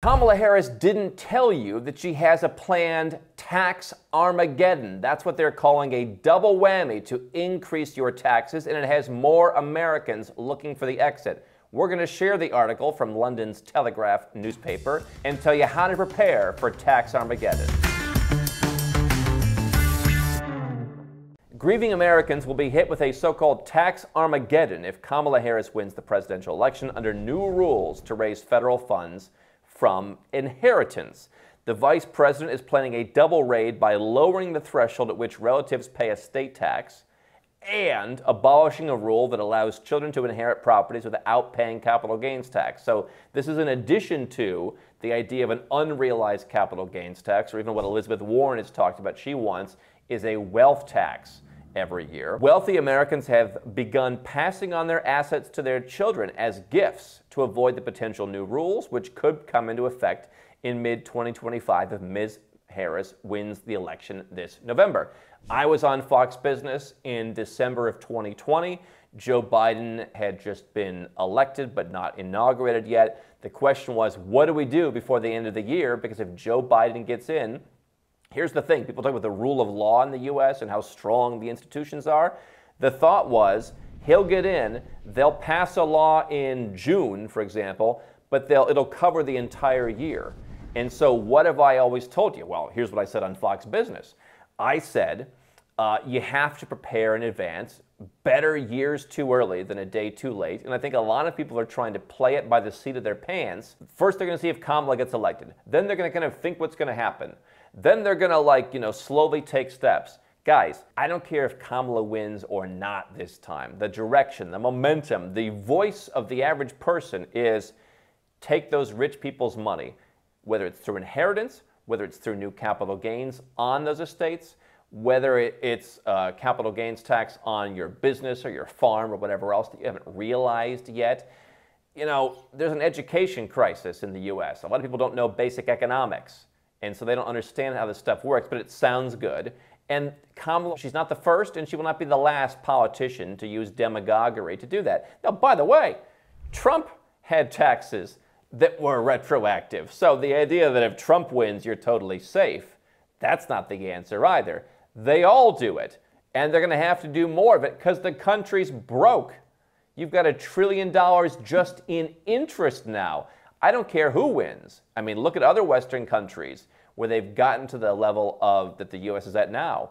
Kamala Harris didn't tell you that she has a planned tax Armageddon. That's what they're calling a double whammy to increase your taxes, and it has more Americans looking for the exit. We're going to share the article from London's Telegraph newspaper and tell you how to prepare for tax Armageddon. Grieving Americans will be hit with a so-called tax Armageddon if Kamala Harris wins the presidential election under new rules to raise federal funds from inheritance. The vice president is planning a double raid by lowering the threshold at which relatives pay estate tax and abolishing a rule that allows children to inherit properties without paying capital gains tax. So this is in addition to the idea of an unrealized capital gains tax, or even what Elizabeth Warren has talked about she wants is a wealth tax every year. Wealthy Americans have begun passing on their assets to their children as gifts to avoid the potential new rules, which could come into effect in mid-2025 if Ms. Harris wins the election this November. I was on Fox Business in December of 2020. Joe Biden had just been elected but not inaugurated yet. The question was, what do we do before the end of the year? Because if Joe Biden gets in, here's the thing. People talk about the rule of law in the U.S. and how strong the institutions are. The thought was, he'll get in, they'll pass a law in June, for example, but it'll cover the entire year. And so what have I always told you? Well, here's what I said on Fox Business. I said, you have to prepare in advance. Better years too early than a day too late. And I think a lot of people are trying to play it by the seat of their pants. First, they're going to see if Kamala gets elected. Then they're going to kind of think what's going to happen. Then they're going to, slowly take steps. Guys, I don't care if Kamala wins or not this time. The direction, the momentum, the voice of the average person is take those rich people's money, whether it's through inheritance, whether it's through new capital gains on those estates, whether it's capital gains tax on your business or your farm or whatever else that you haven't realized yet. There's an education crisis in the U.S. A lot of people don't know basic economics, and so they don't understand how this stuff works, but it sounds good. And Kamala, she's not the first, and she will not be the last politician to use demagoguery to do that. Now, by the way, Trump had taxes that were retroactive. So the idea that if Trump wins, you're totally safe, that's not the answer either. They all do it, and they're going to have to do more of it because the country's broke. You've got $1 trillion just in interest now. I don't care who wins. I mean, look at other Western countries where they've gotten to the level that the U.S. is at now.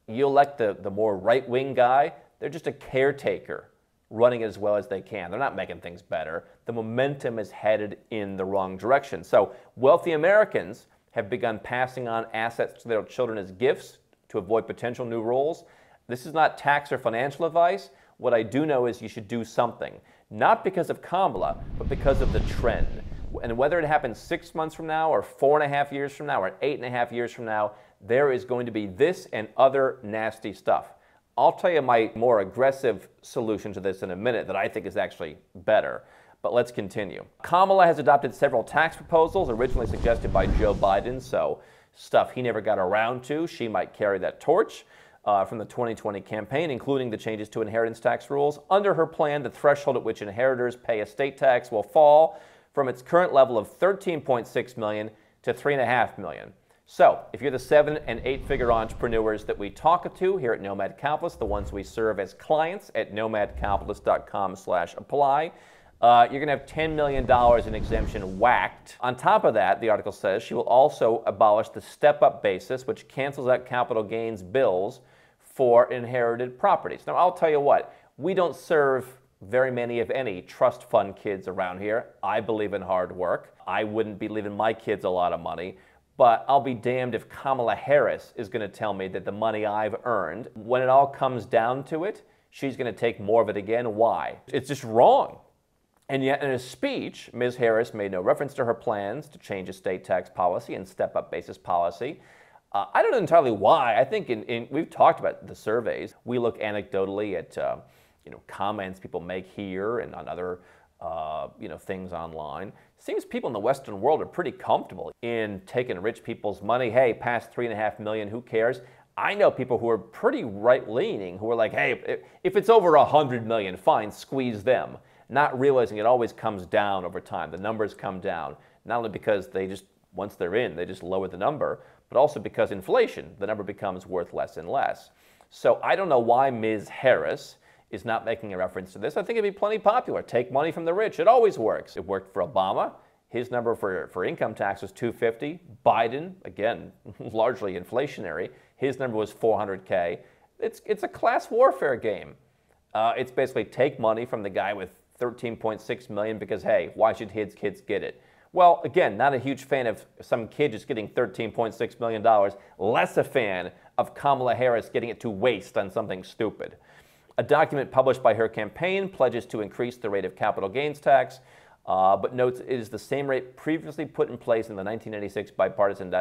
You elect the more right-wing guy, they're just a caretaker running as well as they can. They're not making things better. The momentum is headed in the wrong direction. So wealthy Americans have begun passing on assets to their children as gifts to avoid potential new rules. This is not tax or financial advice. What I do know is you should do something, not because of Kamala, but because of the trend. And whether it happens 6 months from now or 4.5 years from now or 8.5 years from now, there is going to be this and other nasty stuff. I'll tell you my more aggressive solution to this in a minute that I think is actually better. But let's continue. Kamala has adopted several tax proposals originally suggested by Joe Biden, so stuff he never got around to. She might carry that torch from the 2020 campaign, including the changes to inheritance tax rules. Under her plan, the threshold at which inheritors pay estate tax will fall from its current level of $13.6 million to $3.5 million. So, if you're the 7- and 8-figure entrepreneurs that we talk to here at Nomad Capitalist, the ones we serve as clients at nomadcapitalist.com/apply, you're going to have $10 million in exemption whacked. On top of that, the article says she will also abolish the step-up basis, which cancels out capital gains bills for inherited properties. Now, I'll tell you what, we don't serve very many, if any, trust fund kids around here. I believe in hard work. I wouldn't be leaving my kids a lot of money. But I'll be damned if Kamala Harris is going to tell me that the money I've earned, when it all comes down to it, she's going to take more of it again. Why? It's just wrong. And yet in a speech, Ms. Harris made no reference to her plans to change estate tax policy and step-up basis policy. I don't know entirely why. I think we've talked about the surveys. We look anecdotally at comments people make here and on other things online. Seems people in the Western world are pretty comfortable in taking rich people's money. Hey, past $3.5 million, who cares? I know people who are pretty right-leaning who are like, hey, if it's over $100 million, fine, squeeze them. Not realizing it always comes down over time. The numbers come down. not only because once they're in, they just lower the number, but also because inflation, the number becomes worth less and less. So I don't know why Ms. Harris is not making a reference to this. I think it'd be plenty popular. Take money from the rich. It always works. It worked for Obama. His number for income tax was $250. Biden, again, largely inflationary, his number was $400K. It's a class warfare game. It's basically take money from the guy with $13.6 million because, hey, why should his kids get it? Well, again, not a huge fan of some kid just getting $13.6 million, less a fan of Kamala Harris getting it to waste on something stupid. A document published by her campaign pledges to increase the rate of capital gains tax, but notes it is the same rate previously put in place in the 1996 bipartisan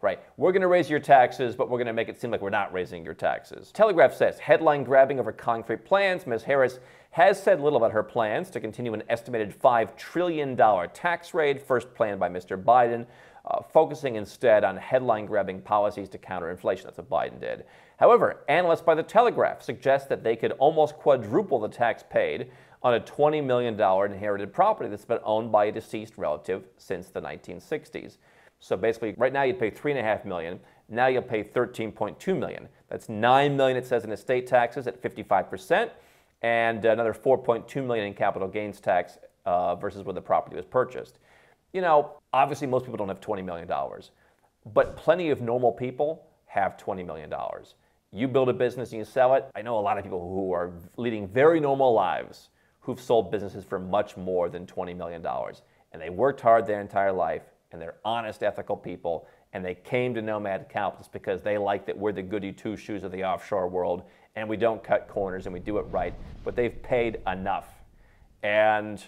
Right, we're going to raise your taxes, but we're going to make it seem like we're not raising your taxes. Telegraph says, headline grabbing over concrete plans. Ms. Harris has said little about her plans to continue an estimated $5 trillion tax raid, first planned by Mr. Biden, focusing instead on headline-grabbing policies to counter inflation. That's what Biden did. However, analysts by the Telegraph suggest that they could almost quadruple the tax paid on a $20 million inherited property that's been owned by a deceased relative since the 1960s. So basically, right now you'd pay $3.5 million. Now you'll pay $13.2 million. That's $9 million, it says, in estate taxes at 55%, and another $4.2 million in capital gains tax versus when the property was purchased. You know, obviously most people don't have $20 million, but plenty of normal people have $20 million. You build a business and you sell it. I know a lot of people who are leading very normal lives who've sold businesses for much more than $20 million. And they worked hard their entire life, and they're honest, ethical people, and they came to Nomad Capitalist because they like that we're the goody two-shoes of the offshore world, and we don't cut corners and we do it right, but they've paid enough. And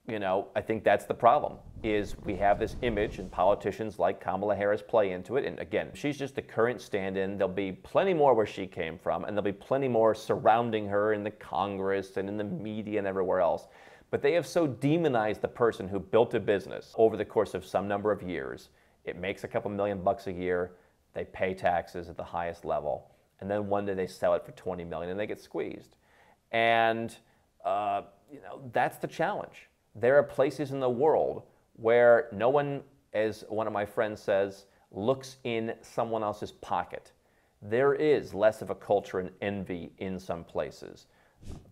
you know, I think that's the problem, is we have this image, and politicians like Kamala Harris play into it. And again, she's just the current stand-in. There'll be plenty more where she came from, and there'll be plenty more surrounding her in the Congress and in the media and everywhere else. But they have so demonized the person who built a business over the course of some number of years. It makes a couple $1,000,000 a year. They pay taxes at the highest level. And then one day they sell it for $20 million and they get squeezed. And, you know, that's the challenge. There are places in the world where no one, as one of my friends says, looks in someone else's pocket. There is less of a culture and envy in some places.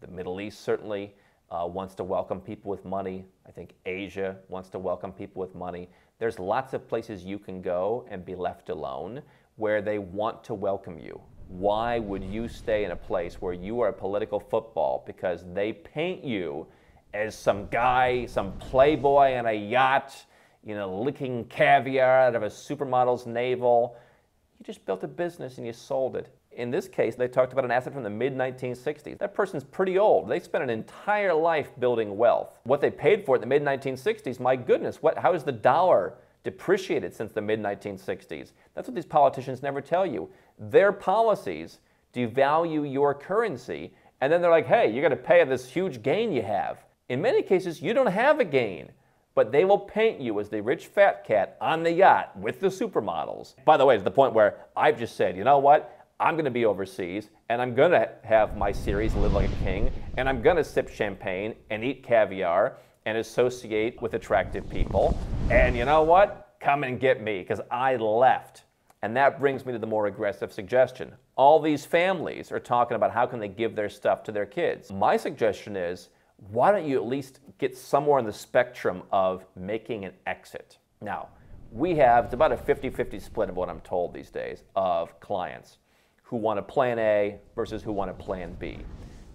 The Middle East certainly wants to welcome people with money. I think Asia wants to welcome people with money. There's lots of places you can go and be left alone where they want to welcome you. Why would you stay in a place where you are a political football because they paint you as some guy, some playboy on a yacht, you know, licking caviar out of a supermodel's navel? You just built a business and you sold it. In this case, they talked about an asset from the mid-1960s. That person's pretty old. They spent an entire life building wealth. What they paid for it in the mid-1960s, my goodness, how has the dollar depreciated since the mid-1960s? That's what these politicians never tell you. Their policies devalue your currency, and then they're like, hey, you're going to pay this huge gain you have. In many cases, you don't have a gain, but they will paint you as the rich fat cat on the yacht with the supermodels. By the way, to the point where I've just said, you know what? I'm going to be overseas, and I'm going to have my series Live Like a King, and I'm going to sip champagne and eat caviar and associate with attractive people. And you know what? Come and get me, because I left. And that brings me to the more aggressive suggestion. All these families are talking about how can they give their stuff to their kids. My suggestion is, why don't you at least get somewhere on the spectrum of making an exit? Now, we have, it's about a 50-50 split of what I'm told these days of clients who want a plan A versus who want a plan B.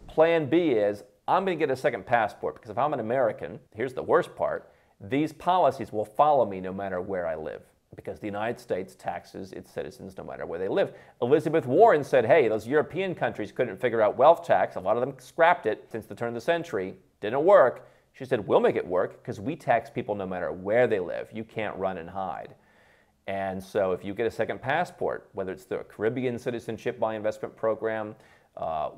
Plan B is, I'm going to get a second passport because if I'm an American, here's the worst part, these policies will follow me no matter where I live because the United States taxes its citizens no matter where they live. Elizabeth Warren said, hey, those European countries couldn't figure out wealth tax. A lot of them scrapped it since the turn of the century. Didn't work. She said, we'll make it work because we tax people no matter where they live. You can't run and hide. And so if you get a second passport, whether it's through a Caribbean citizenship by investment program,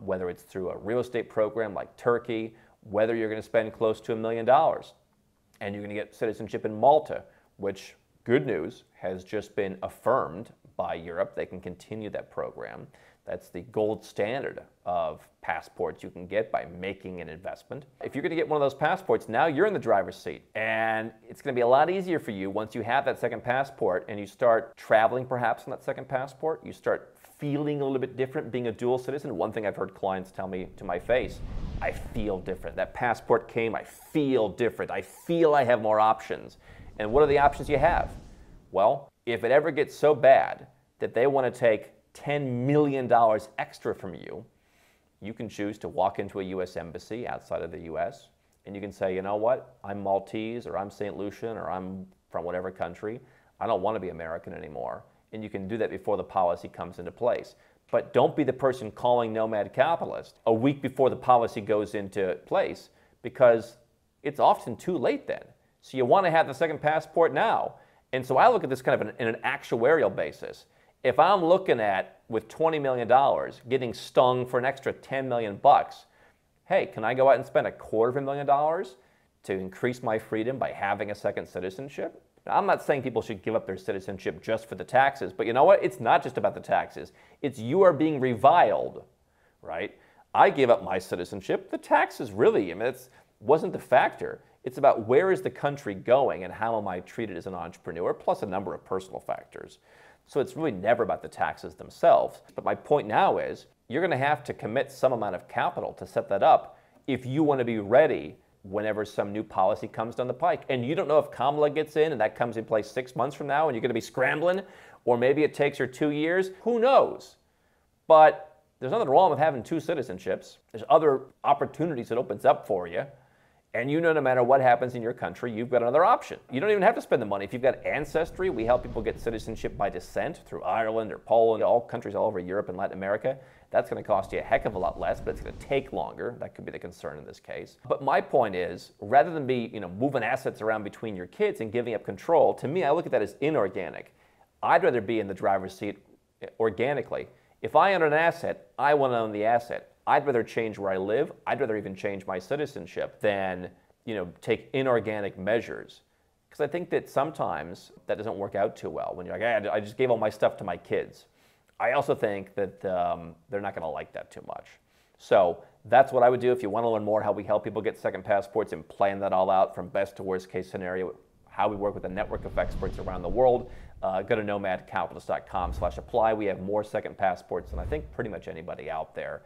whether it's through a real estate program like Turkey, whether you're going to spend close to $1 million, and you're going to get citizenship in Malta, which, good news, has just been affirmed by Europe. They can continue that program. That's the gold standard of passports you can get by making an investment. If you're going to get one of those passports, now you're in the driver's seat. And it's going to be a lot easier for you once you have that second passport and you start traveling perhaps on that second passport. You start feeling a little bit different being a dual citizen. One thing I've heard clients tell me to my face, I feel different. That passport came, I feel different. I feel I have more options. And what are the options you have? Well, if it ever gets so bad that they want to take $10 million extra from you, you can choose to walk into a U.S. embassy outside of the U.S. and you can say, you know what, I'm Maltese or I'm St. Lucian or I'm from whatever country. I don't want to be American anymore. And you can do that before the policy comes into place. But don't be the person calling Nomad Capitalist a week before the policy goes into place, because it's often too late then. So you want to have the second passport now. And so I look at this kind of in an actuarial basis. If I'm looking at, with $20 million, getting stung for an extra $10 million, hey, can I go out and spend $250,000 to increase my freedom by having a second citizenship? Now, I'm not saying people should give up their citizenship just for the taxes, but you know what? It's not just about the taxes. It's you are being reviled, right? I gave up my citizenship. The taxes really, I mean, it wasn't the factor. It's about where is the country going and how am I treated as an entrepreneur, plus a number of personal factors. So it's really never about the taxes themselves. But my point now is you're going to have to commit some amount of capital to set that up if you want to be ready whenever some new policy comes down the pike. And you don't know if Kamala gets in and that comes in place 6 months from now and you're going to be scrambling, or maybe it takes her 2 years. Who knows? But there's nothing wrong with having two citizenships. There's other opportunities it opens up for you. And you know, no matter what happens in your country, you've got another option. You don't even have to spend the money. If you've got ancestry, we help people get citizenship by descent through Ireland or Poland, all countries all over Europe and Latin America. That's going to cost you a heck of a lot less, but it's going to take longer. That could be the concern in this case. But my point is, rather than be, moving assets around between your kids and giving up control, to me, I look at that as inorganic. I'd rather be in the driver's seat organically. If I own an asset, I want to own the asset. I'd rather change where I live. I'd rather even change my citizenship than, take inorganic measures. Because I think that sometimes that doesn't work out too well when you're like, hey, I just gave all my stuff to my kids. I also think that they're not going to like that too much. So that's what I would do. If you want to learn more how we help people get second passports and plan that all out from best to worst case scenario, how we work with a network of experts around the world, go to nomadcapitalist.com/apply. We have more second passports than I think pretty much anybody out there.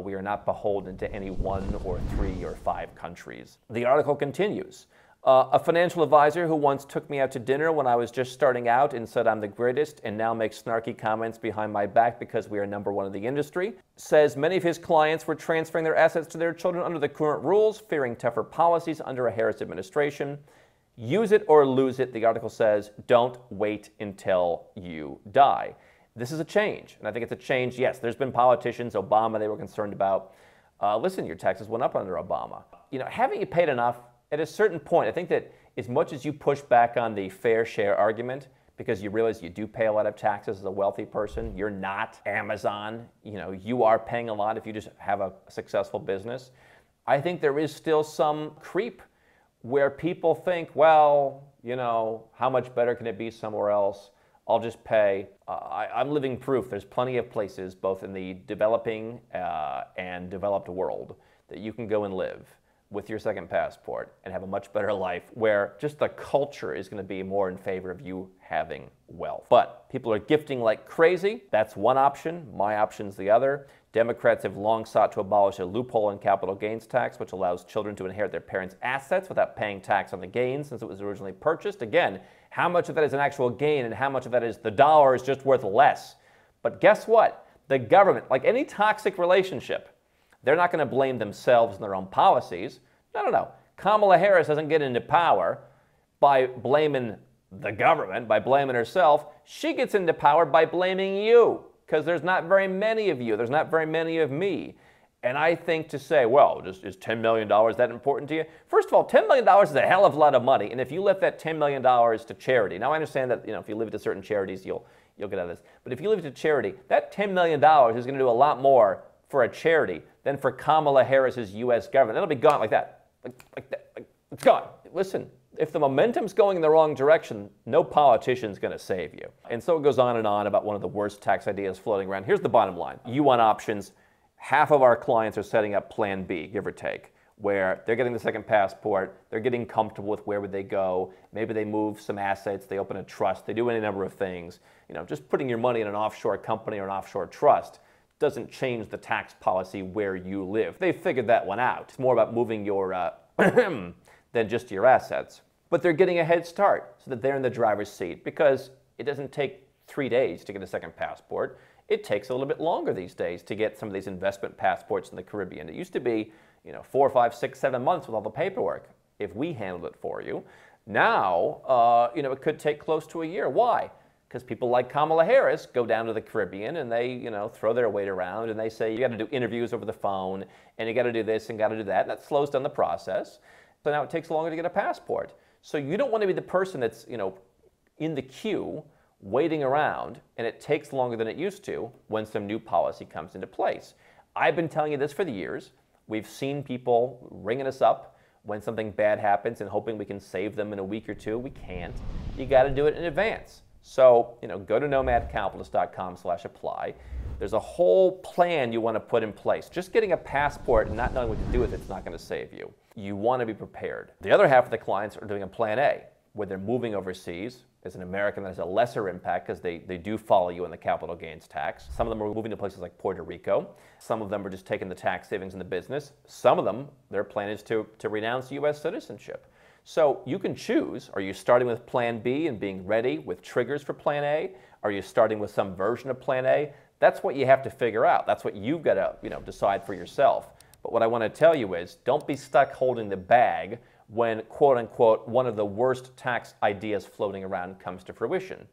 We are not beholden to any 1 or 3 or 5 countries. The article continues. A financial advisor who once took me out to dinner when I was just starting out and said I'm the greatest and now makes snarky comments behind my back because we are #1 in the industry, says many of his clients were transferring their assets to their children under the current rules, fearing tougher policies under a Harris administration. Use it or lose it, the article says. Don't wait until you die. This is a change, and I think it's a change. Yes, there's been politicians, Obama, they were concerned about. Listen, your taxes went up under Obama. Haven't you paid enough? At a certain point, I think that as much as you push back on the fair share argument, because you realize you do pay a lot of taxes as a wealthy person, you're not Amazon, you are paying a lot if you just have a successful business. I think there is still some creep where people think, well, how much better can it be somewhere else? I'll just pay. I'm living proof. There's plenty of places, both in the developing and developed world, that you can go and live with your second passport and have a much better life, where just the culture is going to be more in favor of you having wealth. But people are gifting like crazy. That's one option. My option's the other. Democrats have long sought to abolish a loophole in capital gains tax, which allows children to inherit their parents' assets without paying tax on the gain since it was originally purchased. Again, how much of that is an actual gain and how much of that is the dollar is just worth less? But guess what? The government, like any toxic relationship, they're not going to blame themselves and their own policies. No. Kamala Harris doesn't get into power by blaming the government, by blaming herself. She gets into power by blaming you, because there's not very many of you. There's not very many of me. And I think to say, well, is $10 million that important to you? First of all, $10 million is a hell of a lot of money. And if you left that $10 million to charity, now I understand that if you leave it to certain charities, you'll get out of this. But if you leave it to charity, that $10 million is going to do a lot more for a charity than for Kamala Harris's U.S. government. It'll be gone like that. Like that. It's gone. Listen, If the momentum's going in the wrong direction, no politician's going to save you. And so it goes on and on about one of the worst tax ideas floating around. Here's the bottom line. You want options. Half of our clients are setting up Plan B, give or take, where they're getting the second passport, they're getting comfortable with where would they go, maybe they move some assets, they open a trust, they do any number of things. You know, just putting your money in an offshore company or an offshore trust doesn't change the tax policy where you live. They figured that one out. It's more about moving your than just your assets. But they're getting a head start so that they're in the driver's seat, because it doesn't take 3 days to get a second passport. It takes a little bit longer these days to get some of these investment passports in the Caribbean. It used to be, 4, 5, 6, 7 months with all the paperwork if we handled it for you. Now, it could take close to a year. Why? Because people like Kamala Harris go down to the Caribbean and they, throw their weight around and they say, you got to do interviews over the phone and you got to do this and got to do that. And that slows down the process. So now it takes longer to get a passport. So you don't want to be the person that's, in the queue waiting around, and it takes longer than it used to when some new policy comes into place. I've been telling you this for the years. We've seen people ringing us up when something bad happens and hoping we can save them in a week or two. We can't. You got to do it in advance. So, go to nomadcapitalist.com/apply. There's a whole plan you want to put in place. Just getting a passport and not knowing what to do with it's not going to save you. You want to be prepared. The other half of the clients are doing a plan A, where they're moving overseas. As an American, that has a lesser impact because they do follow you in the capital gains tax. Some of them are moving to places like Puerto Rico. Some of them are just taking the tax savings in the business. Some of them, their plan is to renounce U.S. citizenship. So you can choose. Are you starting with Plan B and being ready with triggers for Plan A? Are you starting with some version of Plan A? That's what you have to figure out. That's what you've got to decide for yourself. But what I want to tell you is, don't be stuck holding the bag when, quote unquote, one of the worst tax ideas floating around comes to fruition.